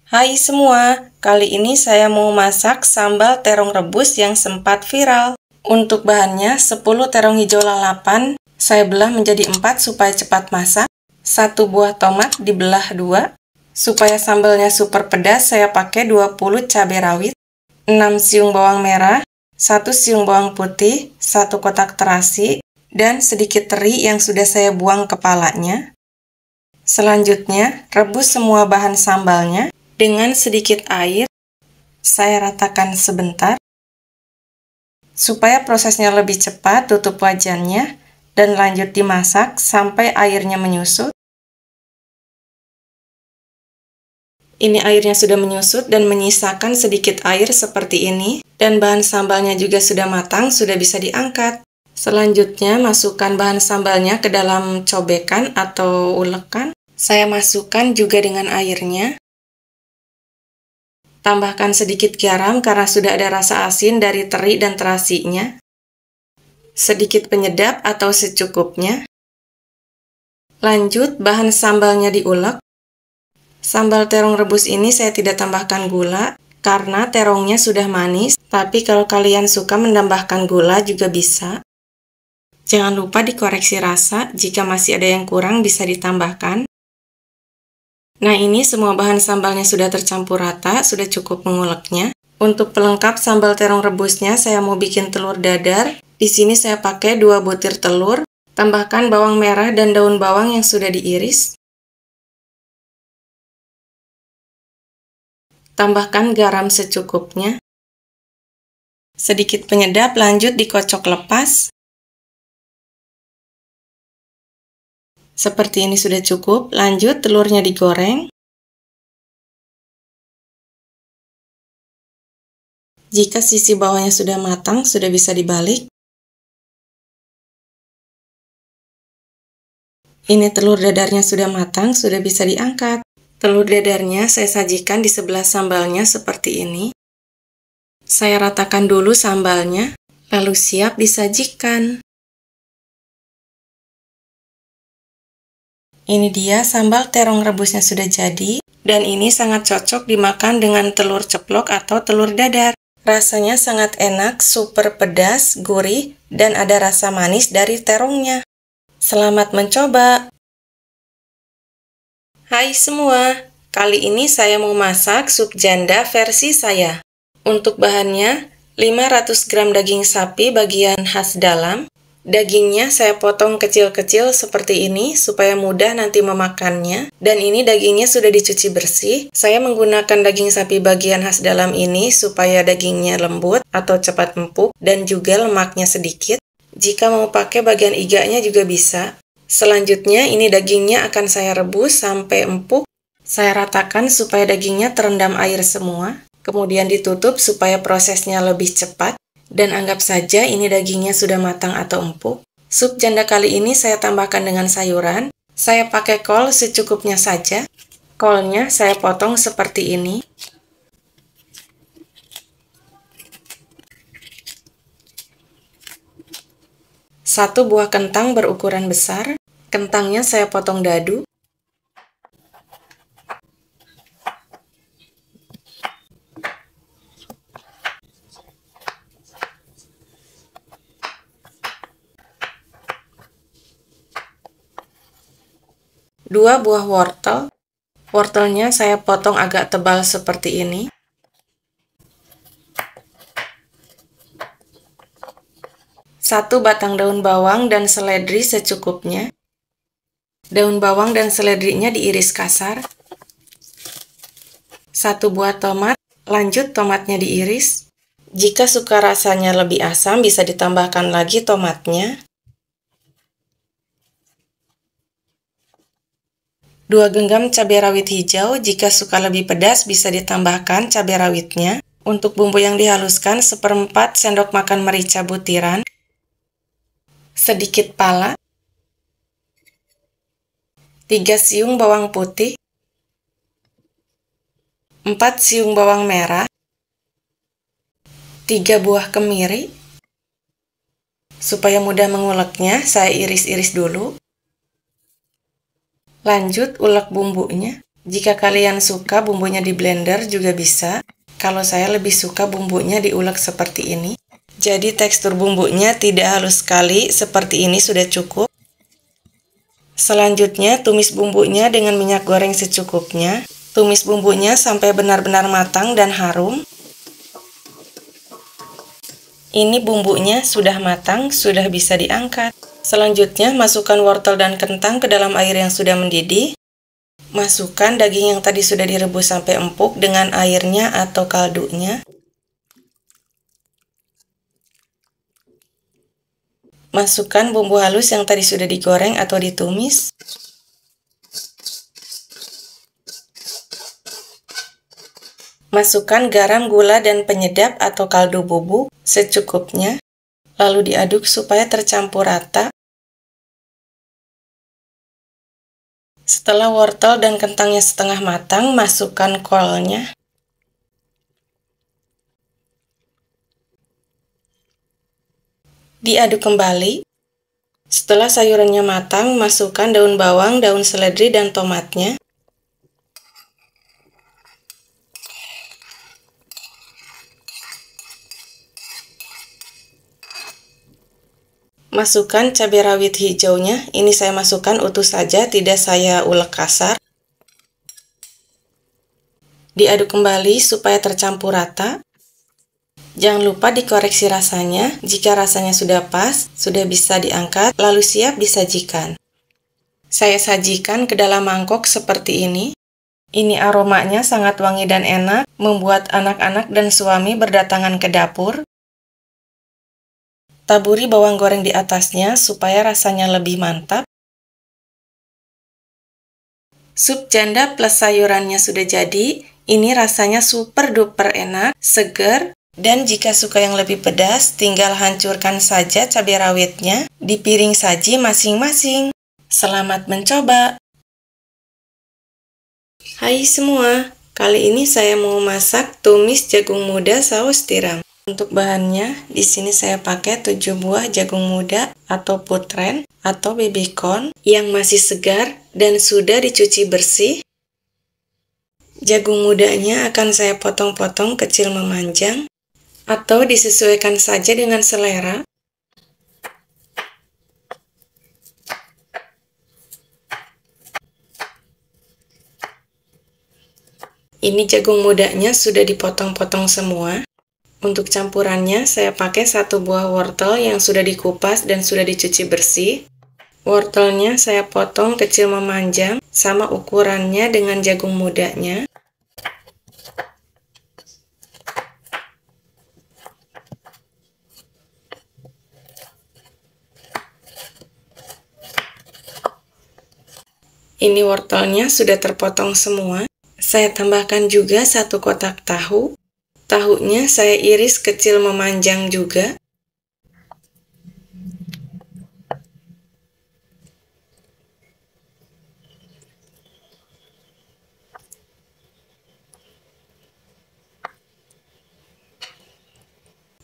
Hai semua, kali ini saya mau masak sambal terong rebus yang sempat viral. Untuk bahannya 10 terong hijau lalapan, saya belah menjadi 4 supaya cepat masak. 1 buah tomat dibelah 2. Supaya sambalnya super pedas, saya pakai 20 cabai rawit, 6 siung bawang merah, 1 siung bawang putih, 1 kotak terasi, dan sedikit teri yang sudah saya buang kepalanya. Selanjutnya, rebus semua bahan sambalnya dengan sedikit air. Saya ratakan sebentar. Supaya prosesnya lebih cepat, tutup wajannya dan lanjut dimasak sampai airnya menyusut. Ini airnya sudah menyusut dan menyisakan sedikit air seperti ini, dan bahan sambalnya juga sudah matang, sudah bisa diangkat. Selanjutnya, masukkan bahan sambalnya ke dalam cobekan atau ulekan. Saya masukkan juga dengan airnya. Tambahkan sedikit garam karena sudah ada rasa asin dari teri dan terasinya. Sedikit penyedap atau secukupnya. Lanjut, bahan sambalnya diulek. Sambal terong rebus ini saya tidak tambahkan gula, karena terongnya sudah manis, tapi kalau kalian suka menambahkan gula juga bisa. Jangan lupa dikoreksi rasa, jika masih ada yang kurang bisa ditambahkan. Nah, ini semua bahan sambalnya sudah tercampur rata, sudah cukup menguleknya. Untuk pelengkap sambal terong rebusnya, saya mau bikin telur dadar. Di sini saya pakai 2 butir telur. Tambahkan bawang merah dan daun bawang yang sudah diiris. Tambahkan garam secukupnya. Sedikit penyedap, lanjut dikocok lepas. Seperti ini sudah cukup, lanjut telurnya digoreng. Jika sisi bawahnya sudah matang, sudah bisa dibalik. Ini telur dadarnya sudah matang, sudah bisa diangkat. Telur dadarnya saya sajikan di sebelah sambalnya seperti ini. Saya ratakan dulu sambalnya, lalu siap disajikan. Ini dia sambal terong rebusnya sudah jadi, dan ini sangat cocok dimakan dengan telur ceplok atau telur dadar. Rasanya sangat enak, super pedas, gurih, dan ada rasa manis dari terongnya. Selamat mencoba! Hai semua, kali ini saya mau masak sup janda versi saya. Untuk bahannya, 500 gram daging sapi bagian khas dalam. Dagingnya saya potong kecil-kecil seperti ini supaya mudah nanti memakannya. Dan ini dagingnya sudah dicuci bersih. Saya menggunakan daging sapi bagian khas dalam ini supaya dagingnya lembut atau cepat empuk dan juga lemaknya sedikit. Jika mau pakai bagian iganya juga bisa. Selanjutnya ini dagingnya akan saya rebus sampai empuk. Saya ratakan supaya dagingnya terendam air semua. Kemudian ditutup supaya prosesnya lebih cepat. Dan anggap saja ini dagingnya sudah matang atau empuk. Sup janda kali ini saya tambahkan dengan sayuran. Saya pakai kol secukupnya saja. Kolnya saya potong seperti ini. Satu buah kentang berukuran besar. Kentangnya saya potong dadu. Dua buah wortel. Wortelnya saya potong agak tebal seperti ini. Satu batang daun bawang dan seledri secukupnya. Daun bawang dan seledrinya diiris kasar. Satu buah tomat, lanjut tomatnya diiris. Jika suka rasanya lebih asam, bisa ditambahkan lagi tomatnya. 2 genggam cabai rawit hijau, jika suka lebih pedas bisa ditambahkan cabai rawitnya. Untuk bumbu yang dihaluskan, 1/4 sendok makan merica butiran, sedikit pala, 3 siung bawang putih, 4 siung bawang merah, 3 buah kemiri. Supaya mudah menguleknya, saya iris-iris dulu. Lanjut ulek bumbunya. Jika kalian suka bumbunya di blender juga bisa. Kalau saya lebih suka bumbunya diulek seperti ini. Jadi tekstur bumbunya tidak halus sekali, seperti ini sudah cukup. Selanjutnya tumis bumbunya dengan minyak goreng secukupnya. Tumis bumbunya sampai benar-benar matang dan harum. Ini bumbunya sudah matang, sudah bisa diangkat. Selanjutnya masukkan wortel dan kentang ke dalam air yang sudah mendidih. Masukkan daging yang tadi sudah direbus sampai empuk dengan airnya atau kaldunya. Masukkan bumbu halus yang tadi sudah digoreng atau ditumis. Masukkan garam, gula, dan penyedap atau kaldu bubuk secukupnya. Lalu diaduk supaya tercampur rata. Setelah wortel dan kentangnya setengah matang, masukkan kolnya. Diaduk kembali. Setelah sayurannya matang, masukkan daun bawang, daun seledri, dan tomatnya. Masukkan cabai rawit hijaunya, ini saya masukkan utuh saja, tidak saya ulek kasar. Diaduk kembali supaya tercampur rata. Jangan lupa dikoreksi rasanya, jika rasanya sudah pas, sudah bisa diangkat, lalu siap disajikan. Saya sajikan ke dalam mangkok seperti ini. Ini aromanya sangat wangi dan enak, membuat anak-anak dan suami berdatangan ke dapur. Taburi bawang goreng di atasnya supaya rasanya lebih mantap. Sup janda plus sayurannya sudah jadi. Ini rasanya super duper enak, seger, dan jika suka yang lebih pedas, tinggal hancurkan saja cabai rawitnya di piring saji masing-masing. Selamat mencoba! Hai semua, kali ini saya mau masak tumis jagung muda saus tiram. Untuk bahannya, di sini saya pakai 7 buah jagung muda atau putren atau baby corn yang masih segar dan sudah dicuci bersih. Jagung mudanya akan saya potong-potong kecil memanjang atau disesuaikan saja dengan selera. Ini jagung mudanya sudah dipotong-potong semua. Untuk campurannya, saya pakai 1 buah wortel yang sudah dikupas dan sudah dicuci bersih. Wortelnya saya potong kecil memanjang, sama ukurannya dengan jagung mudanya. Ini wortelnya sudah terpotong semua. Saya tambahkan juga 1 kotak tahu. Tahunya saya iris kecil memanjang juga.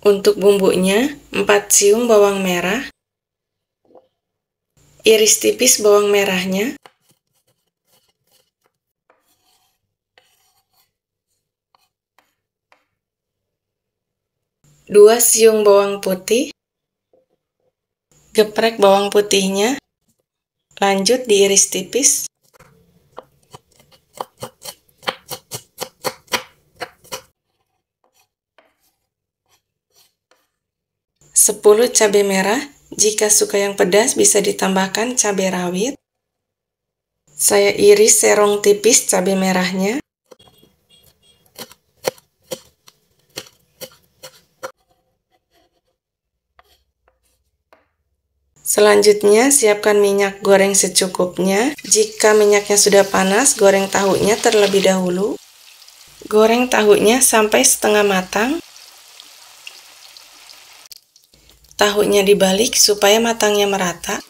Untuk bumbunya, 4 siung bawang merah. Iris tipis bawang merahnya. 2 siung bawang putih. Geprek bawang putihnya. Lanjut diiris tipis. Sepuluh cabai merah. Jika suka yang pedas bisa ditambahkan cabai rawit. Saya iris serong tipis cabai merahnya. Selanjutnya, siapkan minyak goreng secukupnya. Jika minyaknya sudah panas, goreng tahunya terlebih dahulu. Goreng tahunya sampai setengah matang. Tahunya dibalik supaya matangnya merata.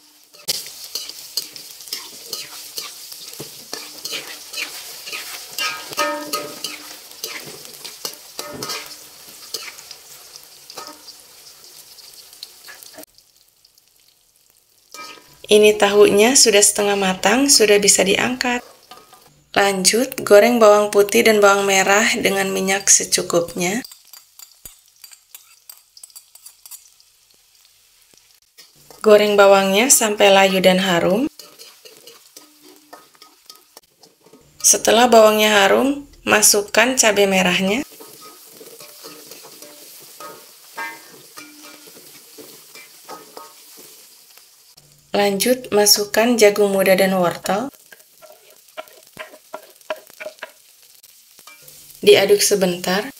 Ini tahunya sudah setengah matang, sudah bisa diangkat. Lanjut, goreng bawang putih dan bawang merah dengan minyak secukupnya. Goreng bawangnya sampai layu dan harum. Setelah bawangnya harum, masukkan cabai merahnya. Lanjut, masukkan jagung muda dan wortel. Diaduk sebentar.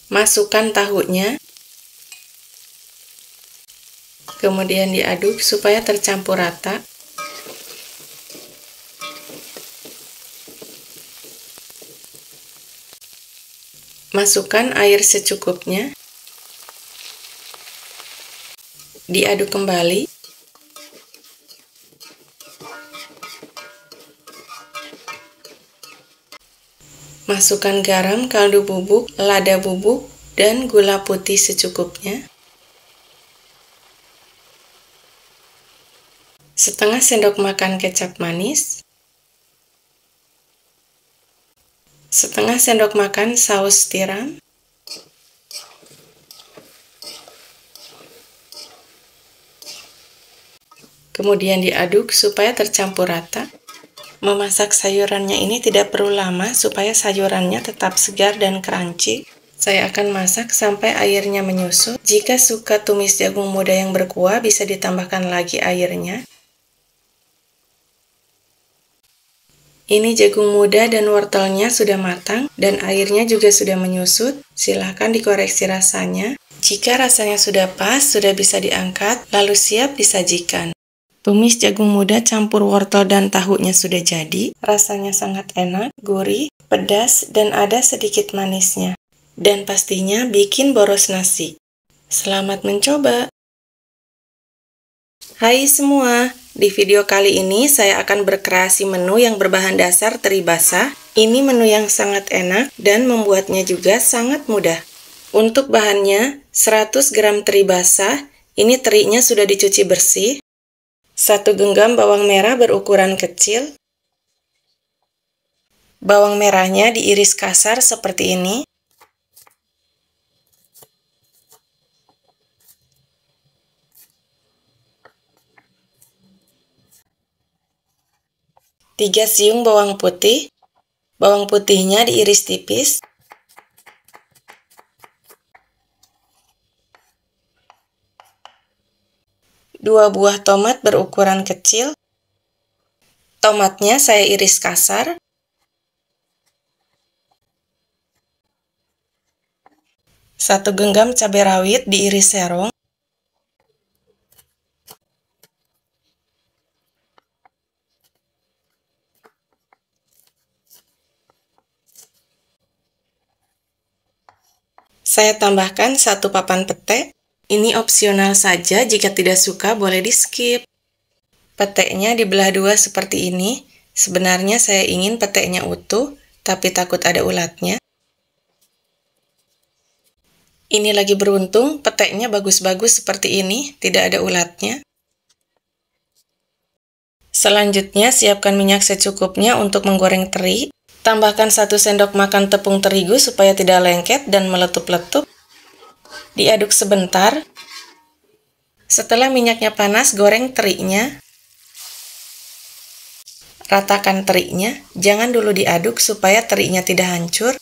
Masukkan tahunya. Kemudian diaduk supaya tercampur rata. Masukkan air secukupnya. Diaduk kembali. Masukkan garam, kaldu bubuk, lada bubuk, dan gula putih secukupnya. Setengah sendok makan kecap manis. Setengah sendok makan saus tiram. Kemudian diaduk supaya tercampur rata. Memasak sayurannya ini tidak perlu lama supaya sayurannya tetap segar dan crunchy. Saya akan masak sampai airnya menyusut. Jika suka tumis jagung muda yang berkuah, bisa ditambahkan lagi airnya. Ini jagung muda dan wortelnya sudah matang dan airnya juga sudah menyusut. Silahkan dikoreksi rasanya. Jika rasanya sudah pas, sudah bisa diangkat, lalu siap disajikan. Tumis jagung muda campur wortel dan tahunya sudah jadi. Rasanya sangat enak, gurih, pedas, dan ada sedikit manisnya. Dan pastinya bikin boros nasi. Selamat mencoba! Hai semua! Di video kali ini saya akan berkreasi menu yang berbahan dasar teri basah. Ini menu yang sangat enak dan membuatnya juga sangat mudah. Untuk bahannya, 100 gram teri basah. Ini terinya sudah dicuci bersih. 1 genggam bawang merah berukuran kecil. Bawang merahnya diiris kasar seperti ini. Tiga siung bawang putih. Bawang putihnya diiris tipis. 2 buah tomat berukuran kecil. Tomatnya saya iris kasar. 1 genggam cabai rawit diiris serong. Saya tambahkan 1 papan pete. Ini opsional saja, jika tidak suka boleh di-skip. Peteknya dibelah 2 seperti ini. Sebenarnya saya ingin peteknya utuh, tapi takut ada ulatnya. Ini lagi beruntung, peteknya bagus-bagus seperti ini, tidak ada ulatnya. Selanjutnya, siapkan minyak secukupnya untuk menggoreng teri. Tambahkan 1 sendok makan tepung terigu supaya tidak lengket dan meletup-letup. Diaduk sebentar. Setelah minyaknya panas, goreng terinya. Ratakan terinya, jangan dulu diaduk supaya terinya tidak hancur.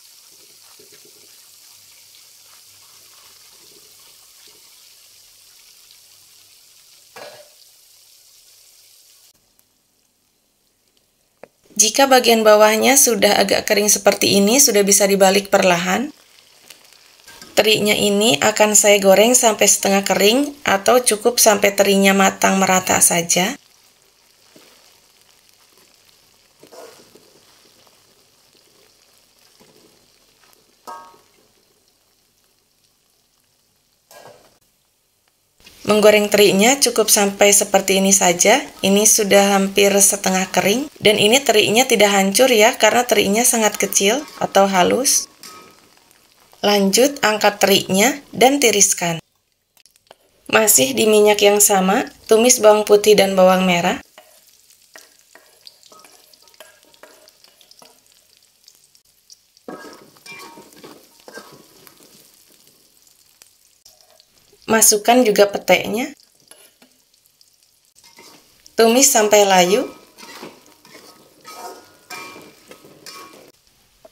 Jika bagian bawahnya sudah agak kering seperti ini, sudah bisa dibalik perlahan. Terinya ini akan saya goreng sampai setengah kering atau cukup sampai terinya matang merata saja. Menggoreng terinya cukup sampai seperti ini saja. Ini sudah hampir setengah kering. Dan ini terinya tidak hancur ya, karena terinya sangat kecil atau halus. Lanjut, angkat terinya dan tiriskan. Masih di minyak yang sama, tumis bawang putih dan bawang merah. Masukkan juga petenya. Tumis sampai layu.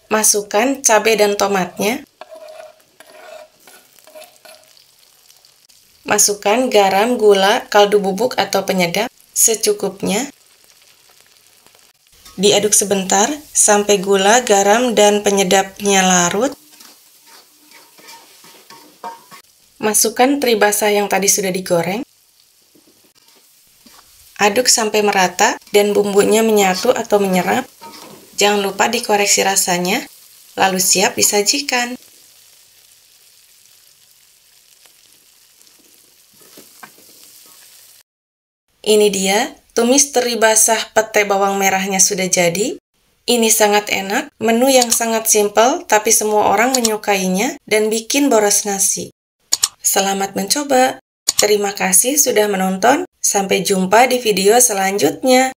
Masukkan cabai dan tomatnya. Masukkan garam, gula, kaldu bubuk atau penyedap secukupnya. Diaduk sebentar sampai gula, garam, dan penyedapnya larut. Masukkan teri basah yang tadi sudah digoreng. Aduk sampai merata dan bumbunya menyatu atau menyerap. Jangan lupa dikoreksi rasanya, lalu siap disajikan. Ini dia, tumis teri basah pete bawang merahnya sudah jadi. Ini sangat enak, menu yang sangat simpel, tapi semua orang menyukainya dan bikin boros nasi. Selamat mencoba! Terima kasih sudah menonton, sampai jumpa di video selanjutnya.